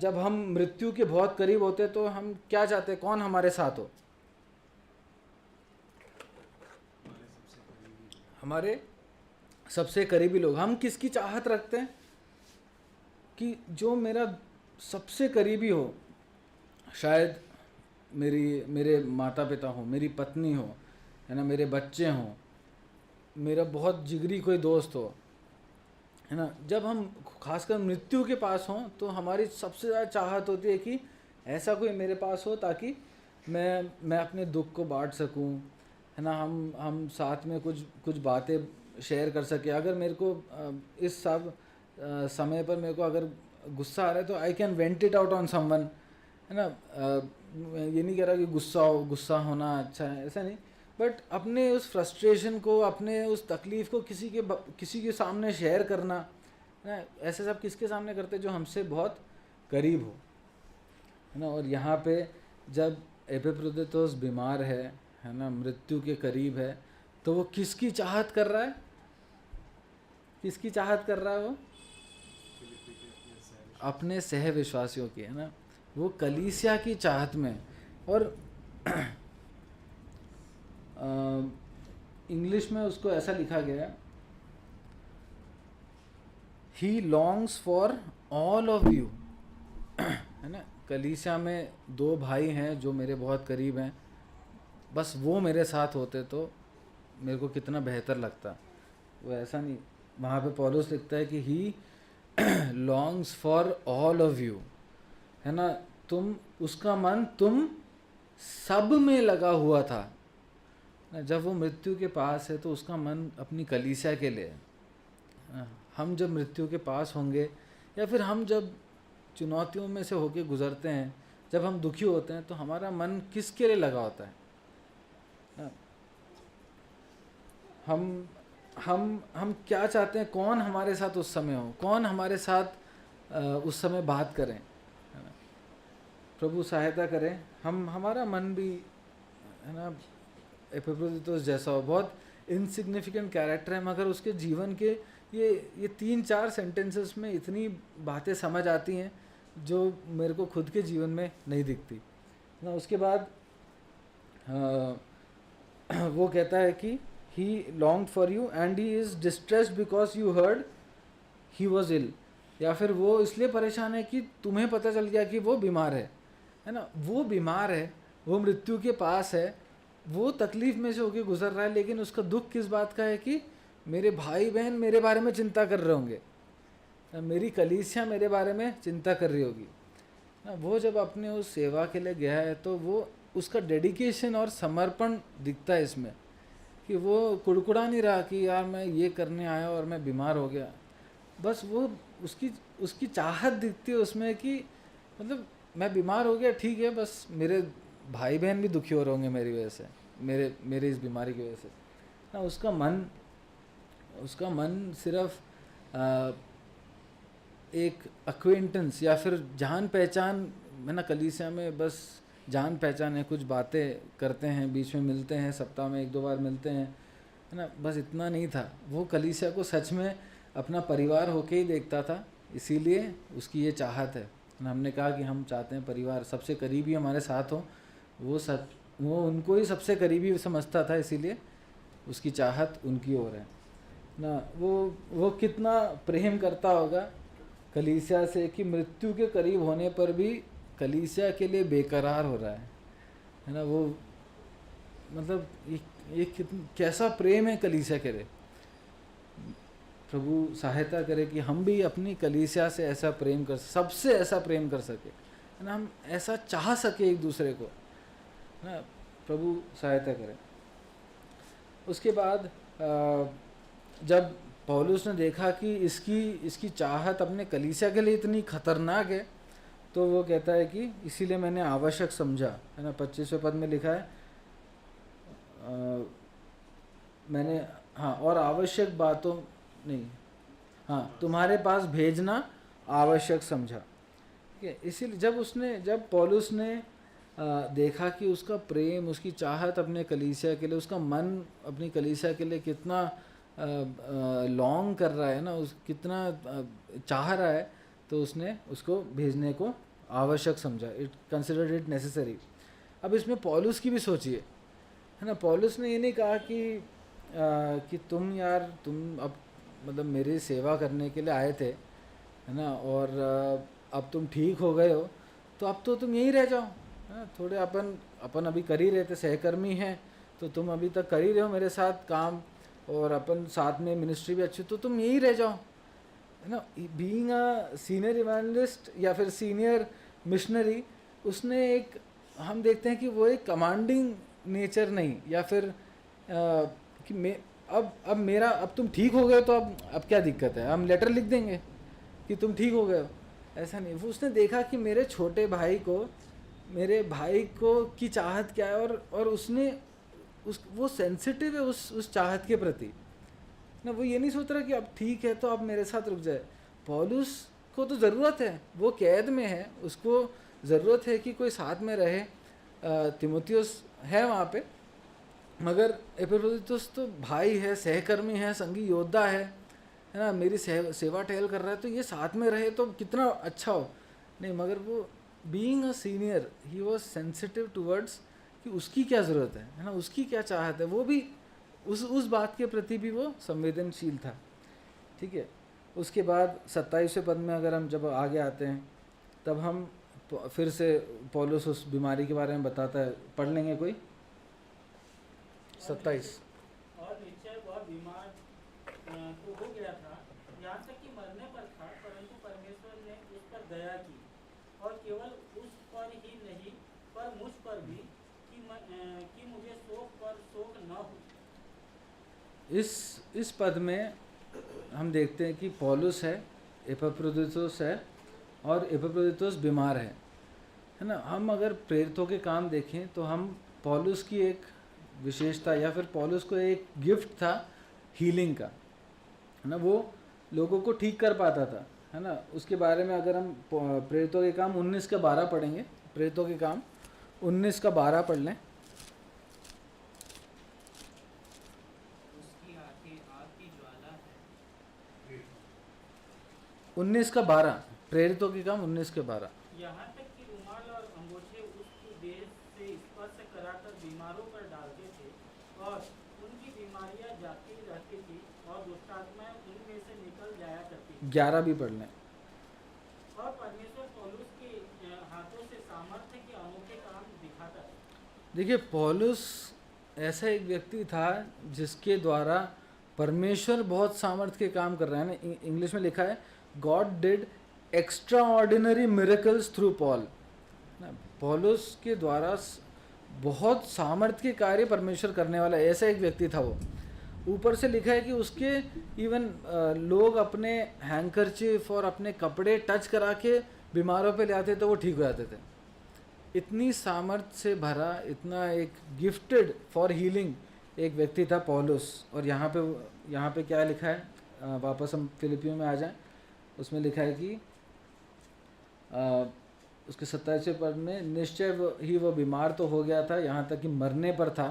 जब हम मृत्यु के बहुत करीब होते हैं तो हम क्या चाहते हैं, कौन हमारे साथ हो? हमारे सबसे करीबी लोग। हम किसकी चाहत रखते हैं कि जो मेरा सबसे करीबी हो, शायद मेरे माता पिता हो, मेरी पत्नी हो, है ना, मेरे बच्चे हों, मेरा बहुत जिगरी कोई दोस्त हो, है ना। जब हम खासकर मृत्यु के पास हों तो हमारी सबसे ज़्यादा चाहत होती है कि ऐसा कोई मेरे पास हो ताकि मैं अपने दुख को बांट सकूं, है ना। हम साथ में कुछ बातें शेयर कर सके। अगर मेरे को इस सब समय पर मेरे को अगर गुस्सा आ रहा है तो I can went it out on someone, है ना। ये नहीं कह रहा कि गुस्सा होना अच्छा है, ऐसा नहीं, बट अपने उस फ्रस्ट्रेशन को, अपने उस तकलीफ़ को किसी के सामने शेयर करना, है ना। ऐसे सब किसके सामने करते, जो हमसे बहुत करीब हो, है ना। और यहाँ पे जब एपिफ्रोदितुस बीमार है ना, मृत्यु के करीब है, तो वो किसकी चाहत कर रहा है? किसकी चाहत कर रहा है वो? अपने सह विश्वासियों की, है ना। वो कलीसिया की चाहत में। और इंग्लिश में उसको ऐसा लिखा गया, he longs for all of you, है ना। कलीसिया में 2 भाई हैं जो मेरे बहुत करीब हैं, बस वो मेरे साथ होते तो मेरे को कितना बेहतर लगता। वो ऐसा नहीं, वहाँ पे पौलुस लिखता है कि he longs for all of you, है ना। उसका मन तुम सब में लगा हुआ था। जब वो मृत्यु के पास है तो उसका मन अपनी कलीसिया के लिए है। हम जब मृत्यु के पास होंगे या फिर हम जब चुनौतियों में से होके गुजरते हैं, जब हम दुखी होते हैं, तो हमारा मन किसके लिए लगा होता है? हम क्या चाहते हैं, कौन हमारे साथ उस समय हो, कौन हमारे साथ उस समय बात करें, है ना। प्रभु सहायता करें, हमारा मन भी, है ना, एपिफ्रोदितुस जैसा हो। बहुत इनसिग्निफिकेंट कैरेक्टर है, मगर उसके जीवन के ये 3-4 सेंटेंसेस में इतनी बातें समझ आती हैं जो मेरे को खुद के जीवन में नहीं दिखती ना। उसके बाद वो कहता है कि he longed for you and he is distressed because you heard he was ill, या फिर वो इसलिए परेशान है कि तुम्हें पता चल गया कि वो बीमार है ना। वो बीमार है, वो मृत्यु के पास है, वो तकलीफ़ में से होके गुजर रहा है, लेकिन उसका दुख किस बात का है कि मेरे भाई बहन मेरे बारे में चिंता कर रहे होंगे, मेरी कलीसिया मेरे बारे में चिंता कर रही होगी ना। वो जब अपने उस सेवा के लिए गया है तो वो उसका डेडिकेशन और समर्पण दिखता है इसमें, कि वो कुड़कुड़ा नहीं रहा कि यार मैं ये करने आया और मैं बीमार हो गया। बस वो उसकी चाहत दिखती है उसमें कि मतलब मैं बीमार हो गया, ठीक है, बस मेरे भाई बहन भी दुखी हो रहे होंगे मेरी वजह से, मेरे इस बीमारी की वजह से ना। उसका मन सिर्फ एक अक्वेंटेंस या फिर जान पहचान है ना, कलीसिया में बस जान पहचान है, कुछ बातें करते हैं, बीच में मिलते हैं, सप्ताह में 1-2 बार मिलते हैं, है ना, बस इतना नहीं था, वो कलीसिया को सच में अपना परिवार होके ही देखता था, इसीलिए उसकी ये चाहत है। हमने कहा कि हम चाहते हैं परिवार सबसे करीबी हमारे साथ हो, वो उनको ही सबसे करीबी समझता था, इसीलिए उसकी चाहत उनकी ओर है ना। वो कितना प्रेम करता होगा कलीसिया से कि मृत्यु के करीब होने पर भी कलीसिया के लिए बेकरार हो रहा है ना। वो मतलब ये कैसा प्रेम है कलीसिया के लिए। प्रभु सहायता करे कि हम भी अपनी कलीसिया से ऐसा प्रेम कर, सबसे ऐसा प्रेम कर सके, है ना, हम ऐसा चाह सके एक दूसरे को, है ना। प्रभु सहायता करे। उसके बाद जब पौलुस ने देखा कि इसकी चाहत अपने कलीसिया के लिए इतनी खतरनाक है, तो वो कहता है कि इसीलिए मैंने आवश्यक समझा, है ना। 25वें पद में लिखा है मैंने, हाँ, और आवश्यक बातों नहीं, हाँ, तुम्हारे पास भेजना आवश्यक समझा। ठीक है, इसीलिए जब पौलुस ने देखा कि उसका प्रेम, उसकी चाहत अपने कलीसिया के लिए, उसका मन अपनी कलीसिया के लिए कितना लॉन्ग कर रहा है ना, कितना चाह रहा है, तो उसने उसको भेजने को आवश्यक समझा, इट कंसिडर्ड इट नेसेसरी। अब इसमें पौलुस की भी सोचिए, है ना। पौलुस ने ये नहीं कहा कि तुम अब मतलब मेरी सेवा करने के लिए आए थे, है ना, और अब तुम ठीक हो गए हो, तो अब तो तुम यहीं रह जाओ, है ना। थोड़े अपन अभी कर ही रहे थे, सहकर्मी हैं, तो तुम अभी तक कर ही रहे हो मेरे साथ काम, और अपन साथ में मिनिस्ट्री भी अच्छी, तो तुम यहीं रह जाओ, है ना। बीइंग अ सीनियर इवेंजलिस्ट या फिर सीनियर मिशनरी, उसने एक, हम देखते हैं कि वो एक कमांडिंग नेचर नहीं, या फिर कि मैं अब तुम ठीक हो गए, तो अब क्या दिक्कत है, हम लेटर लिख देंगे कि तुम ठीक हो गए हो, ऐसा नहीं। वो उसने देखा कि मेरे छोटे भाई को की चाहत क्या है, और उसने वो सेंसिटिव है उस चाहत के प्रति ना। वो ये नहीं सोच रहा कि अब ठीक है तो अब मेरे साथ रुक जाए। पौलुस को तो ज़रूरत है, वो कैद में है, उसको ज़रूरत है कि कोई साथ में रहे। तीमुथियुस है वहाँ पे, मगर एपेफ्रोदितुस तो भाई है, सहकर्मी है, संगी योद्धा है ना, मेरी सेवा टहल कर रहा है, तो ये साथ में रहे तो कितना अच्छा हो। नहीं, मगर वो being a senior, he was sensitive towards कि उसकी क्या ज़रूरत है ना, उसकी क्या चाहत है, वो भी उस बात के प्रति भी वो संवेदनशील था। ठीक है। उसके बाद 27वें पद में अगर हम जब आगे आते हैं, तब हम फिर से पौलुस उस बीमारी के बारे में बताता है, पढ़ लेंगे कोई 27। और निश्चय वह बीमार तो हो गया था, यहाँ तक कि मरने पर था, परंतु परमेश्वर ने उस पर दया की, और केवल उस पर ही नहीं पर मुझ पर भी, कि मुझे शोक पर शोक न हो। इस पद में हम देखते हैं कि पौलुस है, एपेफ्रोदितुस है, और एपेफ्रोदितुस बीमार है ना। हम अगर प्रेरितों के काम देखें तो हम पौलुस की एक विशेषता, या फिर पौलुस को एक गिफ्ट था हीलिंग का, है ना। वो लोगों को ठीक कर पाता था, है ना। उसके बारे में अगर हम प्रेरितों के काम 19 का 12 पढ़ेंगे, प्रेरितों के काम 19 का 12 पढ़ लें। उसकी आंखें आग की ज्वाला है। 19 का 12, प्रेरितों के काम 19 के 12। यहाँ तक कि रुमाल और अंगूठे उसकी देह से स्पर्श कराकर बीमारों पर डालते थे, और उनकी बीमारियां जाती रहती थी, और दुष्टात्माएं उनमें से निकल जाया करती थी। 11 भी पढ़ लें। और परमेश्वर पौलुस के हाथों से सामर्थ्य के अनोखे काम दिखाता है। देखिए, पौलुस ऐसा एक व्यक्ति था जिसके द्वारा परमेश्वर बहुत सामर्थ्य के काम कर रहा है ना। इंग्लिश में लिखा है God did extra ordinary miracles through Paul. पौलुस के द्वारा बहुत सामर्थ्य के कार्य परमेश्वर करने वाला ऐसा एक व्यक्ति था वो। ऊपर से लिखा है कि उसके इवन लोग अपने हैंकरचीफ और अपने कपड़े टच करा के बीमारों पे ले आते तो वो ठीक हो जाते थे। इतनी सामर्थ्य से भरा, इतना एक गिफ्टेड फॉर हीलिंग एक व्यक्ति था पौलुस। और यहाँ पे क्या लिखा है, वापस हम फिलिपियों में आ जाएं, उसमें लिखा है कि उसके 27वें पद में, निश्चय ही वो बीमार तो हो गया था, यहाँ तक कि मरने पर था,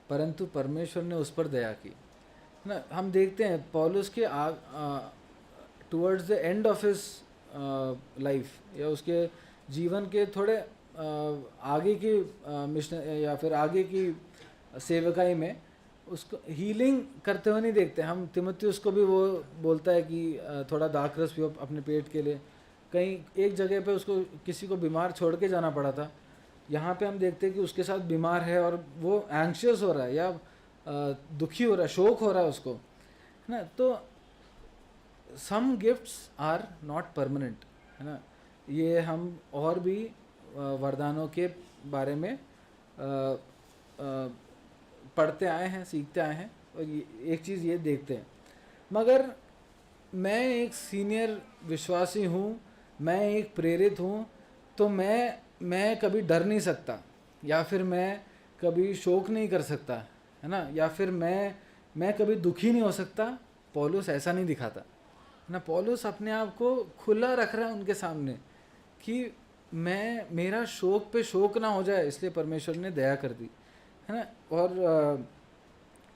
परंतु परमेश्वर ने उस पर दया की, है ना। हम देखते हैं पौलुस के towards the end of his life या उसके जीवन के थोड़े आगे की मिशन या फिर आगे की सेवकाई में उसको हीलिंग करते हुए नहीं देखते हम। तिमुथियुस को भी वो बोलता है कि थोड़ा दाखरस पियो अपने पेट के लिए। कहीं एक जगह पे उसको किसी को बीमार छोड़ के जाना पड़ा था। यहाँ पे हम देखते हैं कि उसके साथ बीमार है और वो एंग्शियस हो रहा है या दुखी हो रहा है, शोक हो रहा है उसको, है ना। तो सम गिफ्ट्स आर नॉट परमानेंट, है ना। ये हम और भी वरदानों के बारे में पढ़ते आए हैं, सीखते आए हैं और एक चीज़ ये देखते हैं। मगर मैं एक सीनियर विश्वासी हूँ, मैं एक प्रेरित हूँ, तो मैं कभी डर नहीं सकता या फिर मैं कभी शोक नहीं कर सकता, है ना, या फिर मैं कभी दुखी नहीं हो सकता। पौलुस ऐसा नहीं दिखाता, है ना। पौलुस अपने आप को खुला रख रहा है उनके सामने कि मेरा शोक पे शोक ना हो जाए, इसलिए परमेश्वर ने दया कर दी, है ना। और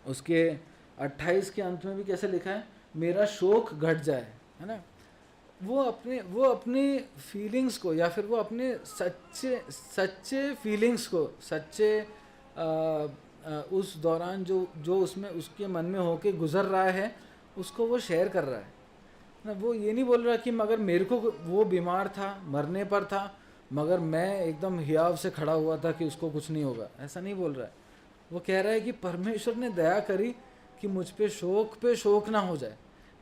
उसके 28 के अंत में भी कैसे लिखा है, मेरा शोक घट जाए, है ना। वो अपने फीलिंग्स को या फिर वो अपने सच्चे फीलिंग्स को, सच्चे उस दौरान जो उसमें उसके मन में होके गुजर रहा है उसको वो शेयर कर रहा है ना। वो ये नहीं बोल रहा कि मगर मेरे को वो बीमार था, मरने पर था, मगर मैं एकदम हियाव से खड़ा हुआ था कि उसको कुछ नहीं होगा, ऐसा नहीं बोल रहा है। वो कह रहा है कि परमेश्वर ने दया करी कि मुझ पे शोक ना हो जाए।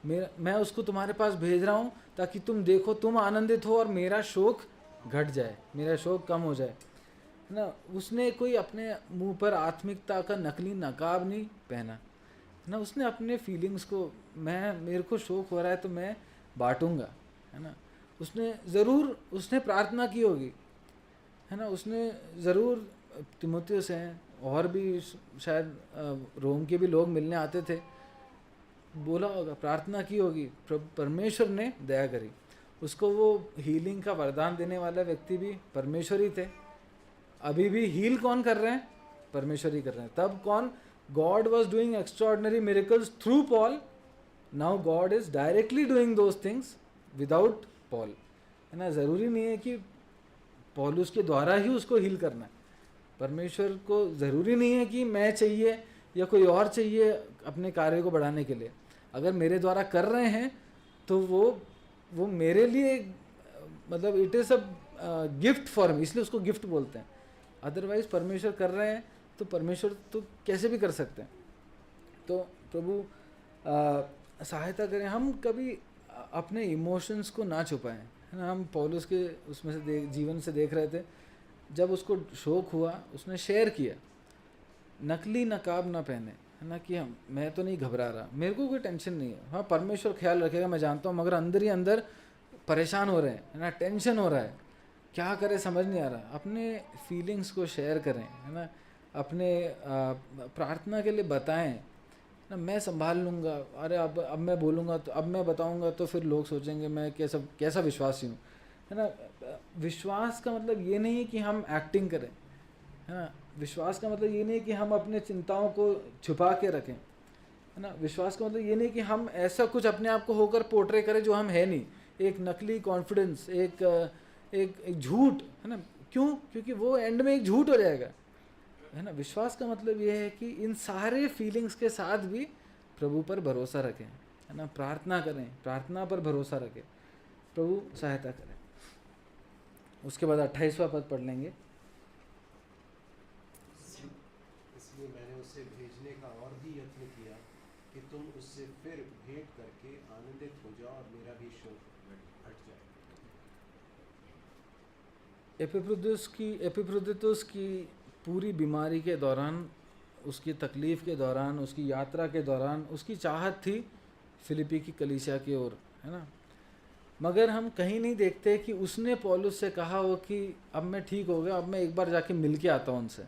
मैं उसको तुम्हारे पास भेज रहा हूँ ताकि तुम देखो, तुम आनंदित हो और मेरा शोक घट जाए, मेरा शोक कम हो जाए, है ना। उसने कोई अपने मुंह पर आत्मिकता का नकली नकाब नहीं पहना, है ना। उसने अपने फीलिंग्स को, मेरे को शोक हो रहा है तो मैं बांटूंगा, है ना। उसने प्रार्थना की होगी, है ना। उसने ज़रूर तिमुथियुस हैं और भी शायद रोम के भी लोग मिलने आते थे, बोला होगा, प्रार्थना की होगी, परमेश्वर ने दया करी उसको। वो हीलिंग का वरदान देने वाला व्यक्ति भी परमेश्वर ही थे। अभी भी हील कौन कर रहे हैं, परमेश्वर ही कर रहे हैं। तब कौन, God was doing extraordinary miracles through Paul, now God is directly doing those things without Paul, है ना। ज़रूरी नहीं है कि पौलुस के द्वारा ही उसको हील करना है। परमेश्वर को ज़रूरी नहीं है कि मैं चाहिए या कोई और चाहिए अपने कार्य को बढ़ाने के लिए। अगर मेरे द्वारा कर रहे हैं तो वो मेरे लिए मतलब it is a gift for me, इसलिए उसको गिफ्ट बोलते हैं। अदरवाइज परमेश्वर कर रहे हैं तो परमेश्वर तो कैसे भी कर सकते हैं। तो प्रभु सहायता करें, हम कभी अपने इमोशंस को ना छुपाएं, है ना। हम पौलुस के उसमें से जीवन से देख रहे थे, जब उसको शोक हुआ उसने शेयर किया, नकली नकाब ना पहने, है ना, कि मैं तो नहीं घबरा रहा, मेरे को कोई टेंशन नहीं है। हाँ, परमेश्वर ख्याल रखेगा, मैं जानता हूँ, मगर अंदर ही अंदर परेशान हो रहे हैं, है ना, टेंशन हो रहा है, क्या करें समझ नहीं आ रहा। अपने फीलिंग्स को शेयर करें, है ना, अपने प्रार्थना के लिए बताएं ना, मैं संभाल लूँगा। अरे अब मैं बोलूँगा तो, अब मैं बताऊँगा तो फिर लोग सोचेंगे मैं कैसा विश्वासी हूँ, है ना। विश्वास का मतलब ये नहीं है कि हम एक्टिंग करें, है ना। विश्वास का मतलब ये नहीं कि हम अपने चिंताओं को छुपा के रखें, है ना। विश्वास का मतलब ये नहीं कि हम ऐसा कुछ अपने आप को होकर पोर्ट्रे करें जो हम है नहीं, एक नकली कॉन्फिडेंस, एक झूठ, है ना। क्यों? क्योंकि वो एंड में एक झूठ हो जाएगा, है ना। विश्वास का मतलब ये है कि इन सारे फीलिंग्स के साथ भी प्रभु पर भरोसा रखें, है ना। प्रार्थना करें, प्रार्थना पर भरोसा रखें, प्रभु सहायता करें। उसके बाद 28वां पद पढ़ लेंगे। इसलिए मैंने उसे भेजने का और भी यत्न किया कि तुम उससे फिर भेंट करके आनंदित हो जाओ और मेरा भी शोक हट जाए। एपिफ्रोदितुस की पूरी बीमारी के दौरान, उसकी तकलीफ़ के दौरान, उसकी यात्रा के दौरान उसकी चाहत थी फिलिपी की कलीसिया की ओर, है ना। मगर हम कहीं नहीं देखते कि उसने पौलुस से कहा हो कि अब मैं ठीक हो गया, अब मैं एक बार जाके मिल के आता हूँ उनसे,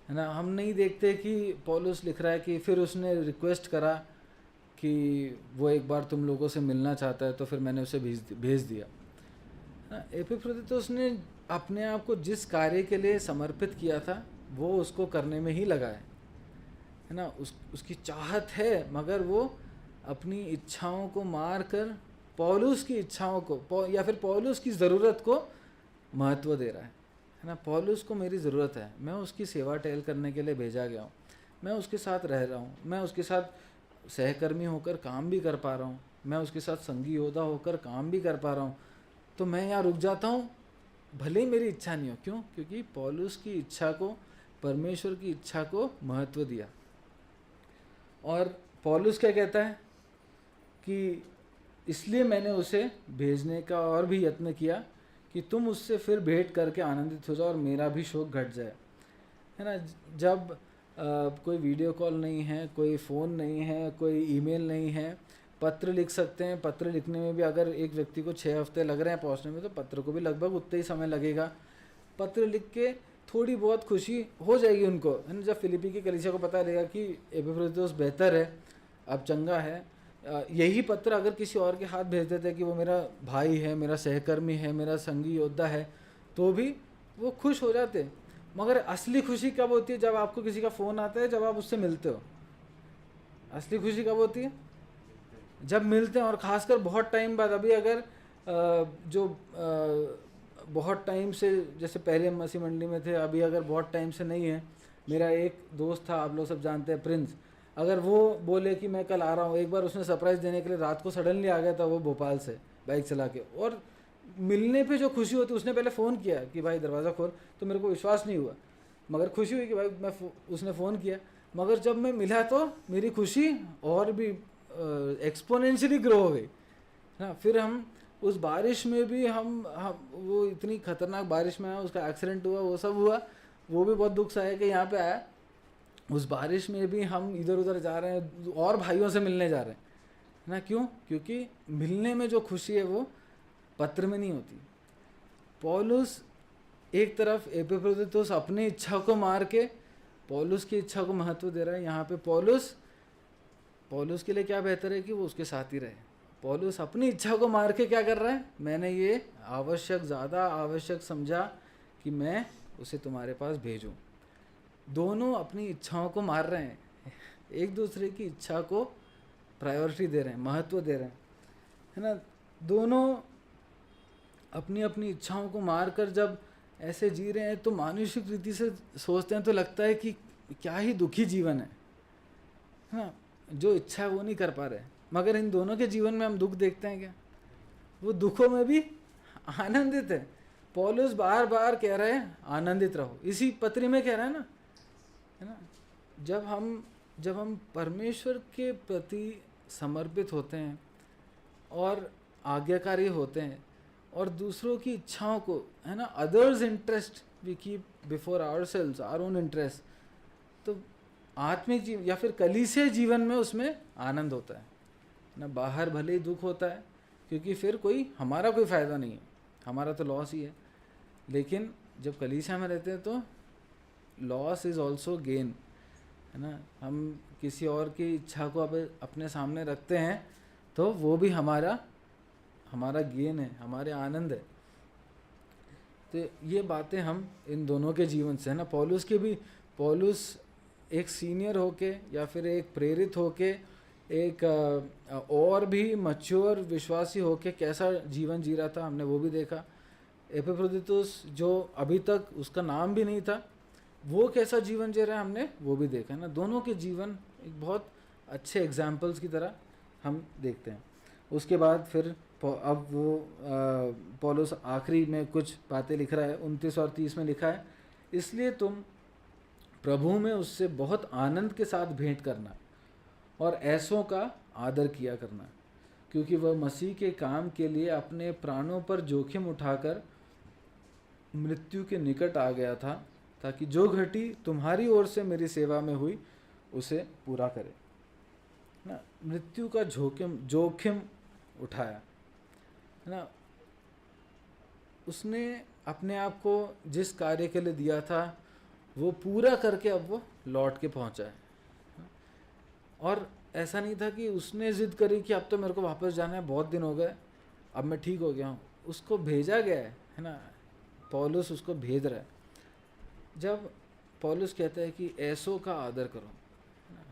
है ना। हम नहीं देखते कि पौलुस लिख रहा है कि फिर उसने रिक्वेस्ट करा कि वो एक बार तुम लोगों से मिलना चाहता है, तो फिर मैंने उसे भेज दिया। एपिफ्रोदितुस ने अपने आप को जिस कार्य के लिए समर्पित किया था वो उसको करने में ही लगा है, है ना, उसकी चाहत है, मगर वो अपनी इच्छाओं को मार कर पौलुस की इच्छाओं को या फिर पौलुस की ज़रूरत को महत्व दे रहा है ना। पौलुस को मेरी ज़रूरत है, मैं उसकी सेवा टहल करने के लिए भेजा गया हूँ, मैं उसके साथ रह रहा हूँ, मैं उसके साथ सहकर्मी होकर काम भी कर पा रहा हूँ, मैं उसके साथ संगी योद्धा होकर काम भी कर पा रहा हूँ, तो मैं यहाँ रुक जाता हूँ भले ही मेरी इच्छा नहीं हो। क्यों? क्योंकि पौलुस की इच्छा को, परमेश्वर की इच्छा को महत्व दिया। और पौलुस क्या कहता है कि इसलिए मैंने उसे भेजने का और भी यत्न किया कि तुम उससे फिर भेंट करके आनंदित हो जाओ और मेरा भी शोक घट जाए, है ना। जब कोई वीडियो कॉल नहीं है, कोई फ़ोन नहीं है, कोई ईमेल नहीं है, पत्र लिख सकते हैं। पत्र लिखने में भी अगर एक व्यक्ति को 6 हफ्ते लग रहे हैं पहुंचने में, तो पत्र को भी लगभग उतना ही समय लगेगा। पत्र लिख के थोड़ी बहुत खुशी हो जाएगी उनको, है ना। जब फिलिपी की कलीसिया को पता लगेगा कि एपिफ्रोदितुस बेहतर है, अब चंगा है, यही पत्र अगर किसी और के हाथ भेज देते कि वो मेरा भाई है, मेरा सहकर्मी है, मेरा संगी योद्धा है, तो भी वो खुश हो जाते। मगर असली खुशी कब होती है? जब आपको किसी का फ़ोन आता है, जब आप उससे मिलते हो। असली खुशी कब होती है? जब मिलते हैं, और ख़ासकर बहुत टाइम बाद। अभी अगर बहुत टाइम से, जैसे पहले हम मसीह मंडली में थे, अभी अगर बहुत टाइम से नहीं है, मेरा एक दोस्त था, आप लोग सब जानते हैं, प्रिंस, अगर वो बोले कि मैं कल आ रहा हूँ, एक बार उसने सरप्राइज़ देने के लिए रात को सडनली आ गया था वो भोपाल से बाइक चला के, और मिलने पे जो खुशी होती, उसने पहले फ़ोन किया कि भाई दरवाज़ा खोल, तो मेरे को विश्वास नहीं हुआ, मगर खुशी हुई कि भाई उसने फ़ोन किया। मगर जब मैं मिला तो मेरी खुशी और भी एक्सपोनेंशियली ग्रो हो गई ना। फिर हम उस बारिश में भी हम वो इतनी खतरनाक बारिश में आया, उसका एक्सीडेंट हुआ, वो सब हुआ, वो भी बहुत दुख सा है कि यहाँ पे आया। उस बारिश में भी हम इधर उधर जा रहे हैं और भाइयों से मिलने जा रहे हैं ना। क्यों? क्योंकि मिलने में जो खुशी है वो पत्र में नहीं होती। पौलुस एक तरफ एपिफ्रोदितुस अपनी इच्छा को मार के पौलुस की इच्छा को महत्व दे रहा है। यहाँ पे पौलुस के लिए क्या बेहतर है कि वो उसके साथ ही रहे। पौलुस अपनी इच्छा को मार के क्या कर रहा है? मैंने ये ज़्यादा आवश्यक समझा कि मैं उसे तुम्हारे पास भेजूं। दोनों अपनी इच्छाओं को मार रहे हैं, एक दूसरे की इच्छा को प्रायोरिटी दे रहे हैं, महत्व दे रहे हैं, है ना। दोनों अपनी अपनी इच्छाओं को मार कर जब ऐसे जी रहे हैं, तो मानसिक रीति से सोचते हैं तो लगता है कि क्या ही दुखी जीवन है ना। जो इच्छा है वो नहीं कर पा रहे। मगर इन दोनों के जीवन में हम दुख देखते हैं क्या? वो दुखों में भी आनंदित है। पौलुस बार बार कह रहे हैं आनंदित रहो, इसी पत्री में कह रहा है ना, है ना। जब हम परमेश्वर के प्रति समर्पित होते हैं और आज्ञाकारी होते हैं और दूसरों की इच्छाओं को, है ना, others interest we keep before ourselves, our own interest, तो आत्मिक जीवन या फिर कलीसिया जीवन में उसमें आनंद होता है ना। बाहर भले ही दुख होता है, क्योंकि फिर हमारा कोई फ़ायदा नहीं है, हमारा तो लॉस ही है। लेकिन जब कलीसिया में रहते हैं तो लॉस इज़ ऑल्सो गेन, है ना। हम किसी और की इच्छा को अब अपने सामने रखते हैं तो वो भी हमारा गेन है, हमारे आनंद है। तो ये बातें हम इन दोनों के जीवन से, है ना। पौलुस एक सीनियर होके या फिर एक प्रेरित होके, एक और भी मैच्योर विश्वासी होके कैसा जीवन जी रहा था, हमने वो भी देखा। एपिफ्रोदितुस जो अभी तक उसका नाम भी नहीं था, वो कैसा जीवन जी रहा है, हमने वो भी देखा, है ना। दोनों के जीवन एक बहुत अच्छे एग्जाम्पल्स की तरह हम देखते हैं। उसके बाद फिर अब वो पौलुस आखिरी में कुछ बातें लिख रहा है, 29 और 30 में लिखा है, इसलिए तुम प्रभु में उससे बहुत आनंद के साथ भेंट करना और ऐसों का आदर किया करना, क्योंकि वह मसीह के काम के लिए अपने प्राणों पर जोखिम उठाकर मृत्यु के निकट आ गया था, ताकि जो घटी तुम्हारी ओर से मेरी सेवा में हुई उसे पूरा करे ना। मृत्यु का जोखिम उठाया, है ना। उसने अपने आप को जिस कार्य के लिए दिया था वो पूरा करके अब वो लौट के पहुंचा है। और ऐसा नहीं था कि उसने ज़िद करी कि अब तो मेरे को वापस जाना है, बहुत दिन हो गए, अब मैं ठीक हो गया हूँ। उसको भेजा गया है ना। पौलुस उसको भेज रहा है। जब पौलुस कहता है कि ऐसों का आदर करो,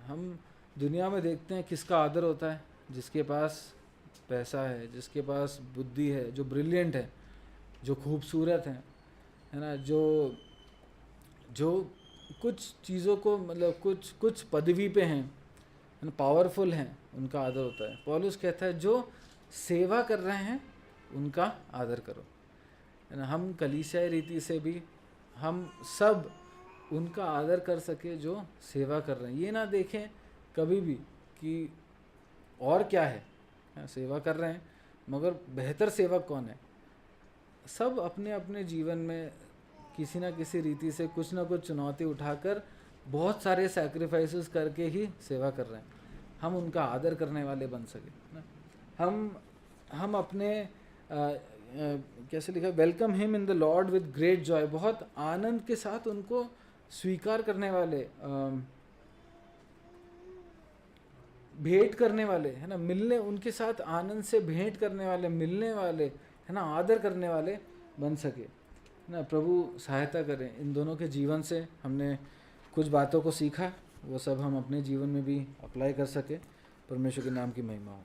हम दुनिया में देखते हैं किसका आदर होता है, जिसके पास पैसा है, जिसके पास बुद्धि है, जो ब्रिलियंट है, जो खूबसूरत है ना, जो कुछ चीज़ों को मतलब कुछ पदवी पे हैं, है ना, पावरफुल हैं, उनका आदर होता है। पौलुस कहता है जो सेवा कर रहे हैं उनका आदर करो, है ना। हम कलीसियाई रीति से भी हम सब उनका आदर कर सके जो सेवा कर रहे हैं। ये ना देखें कभी भी कि और क्या है, सेवा कर रहे हैं मगर बेहतर सेवक कौन है। सब अपने अपने जीवन में किसी ना किसी रीति से कुछ ना कुछ चुनौती उठाकर बहुत सारे सैक्रिफाइसेस करके ही सेवा कर रहे हैं। हम उनका आदर करने वाले बन सके ना। हम अपने कैसे लिखा, welcome him in the Lord with great Joy, बहुत आनंद के साथ उनको स्वीकार करने वाले, भेंट करने वाले, है ना, मिलने उनके साथ आनंद से भेंट करने वाले, मिलने वाले, है ना, आदर करने वाले बन सके, है ना। प्रभु सहायता करें। इन दोनों के जीवन से हमने कुछ बातों को सीखा, वो सब हम अपने जीवन में भी अप्लाई कर सके। परमेश्वर के नाम की महिमा हो।